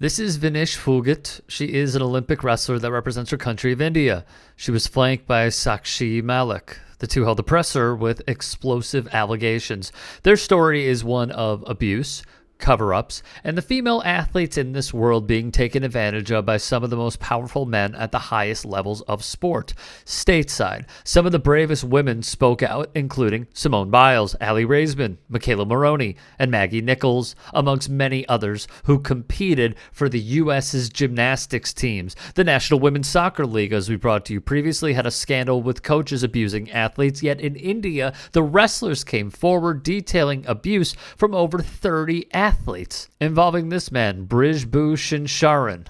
This is Vinesh Phogat. She is an Olympic wrestler that represents her country of India. She was flanked by Sakshi Malik. The two held the presser with explosive allegations. Their story is one of abuse, cover-ups, and the female athletes in this world being taken advantage of by some of the most powerful men at the highest levels of sport. Stateside, some of the bravest women spoke out, including Simone Biles, Aly Raisman, Michaela Maroney, and Maggie Nichols, amongst many others who competed for the U.S.'s gymnastics teams. The National Women's Soccer League, as we brought to you previously, had a scandal with coaches abusing athletes, yet in India, the wrestlers came forward detailing abuse from over 30 athletes involving this man, Brij Bushan Sharan,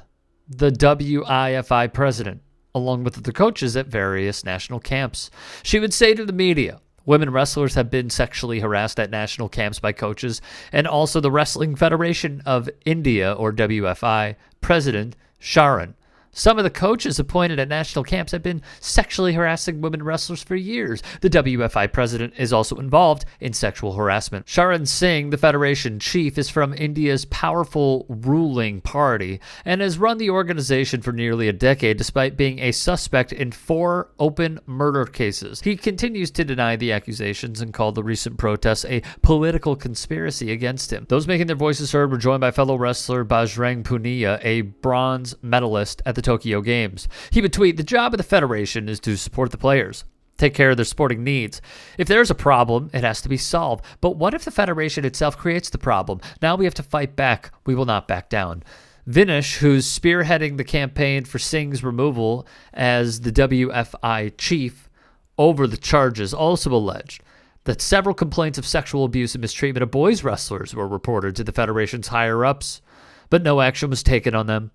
the WIFI president, along with the coaches at various national camps. She would say to the media, women wrestlers have been sexually harassed at national camps by coaches, and also the Wrestling Federation of India, or WFI, president Sharan. Some of the coaches appointed at national camps have been sexually harassing women wrestlers for years. The WFI president is also involved in sexual harassment. Sharan Singh, the federation chief, is from India's powerful ruling party and has run the organization for nearly a decade despite being a suspect in 4 open murder cases. He continues to deny the accusations and called the recent protests a political conspiracy against him. Those making their voices heard were joined by fellow wrestler Bajrang Punia, a bronze medalist at the Tokyo Games. He would tweet, "The job of the federation is to support the players, take care of their sporting needs. If there's a problem, it has to be solved. But what if the federation itself creates the problem? Now we have to fight back. We will not back down." Vinesh, who's spearheading the campaign for Singh's removal as the WFI chief over the charges, also alleged that several complaints of sexual abuse and mistreatment of boys wrestlers were reported to the federation's higher-ups, but no action was taken on them.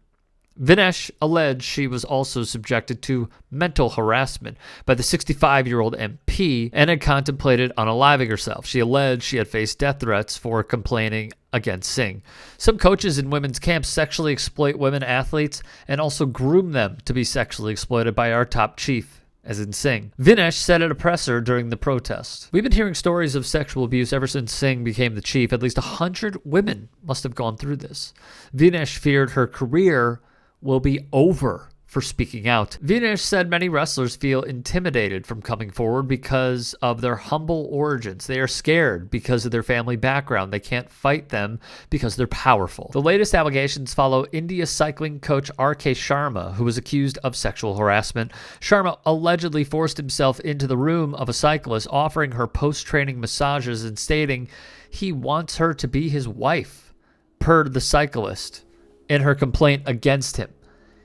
Vinesh alleged she was also subjected to mental harassment by the 65-year-old MP and had contemplated unaliving herself. She alleged she had faced death threats for complaining against Singh. Some coaches in women's camps sexually exploit women athletes and also groom them to be sexually exploited by our top chief, as in Singh. Vinesh said at a presser during the protest, "We've been hearing stories of sexual abuse ever since Singh became the chief. At least 100 women must have gone through this." Vinesh feared her career will be over for speaking out. Vinesh said many wrestlers feel intimidated from coming forward because of their humble origins. They are scared because of their family background. They can't fight them because they're powerful. The latest allegations follow India cycling coach RK Sharma, who was accused of sexual harassment. Sharma allegedly forced himself into the room of a cyclist, offering her post-training massages and stating he wants her to be his wife, per the cyclist in her complaint against him.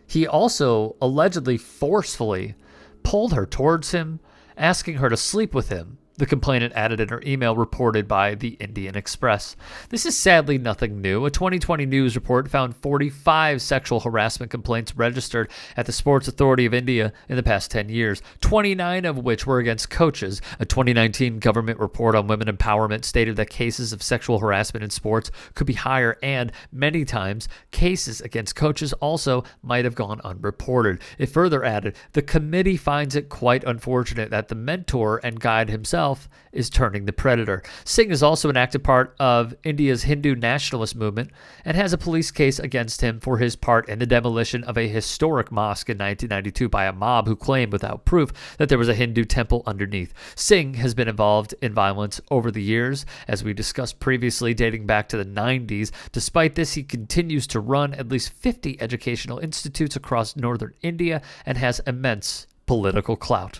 He also allegedly forcefully pulled her towards him, asking her to sleep with him, the complainant added in her email reported by the Indian Express. This is sadly nothing new. A 2020 news report found 45 sexual harassment complaints registered at the Sports Authority of India in the past 10 years, 29 of which were against coaches. A 2019 government report on women empowerment stated that cases of sexual harassment in sports could be higher, and many times cases against coaches also might have gone unreported. It further added, the committee finds it quite unfortunate that the mentor and guide himself is turning the predator. Singh is also an active part of India's Hindu nationalist movement and has a police case against him for his part in the demolition of a historic mosque in 1992 by a mob who claimed without proof that there was a Hindu temple underneath. Singh has been involved in violence over the years, as we discussed previously, dating back to the 90s. Despite this, he continues to run at least 50 educational institutes across northern India and has immense political clout.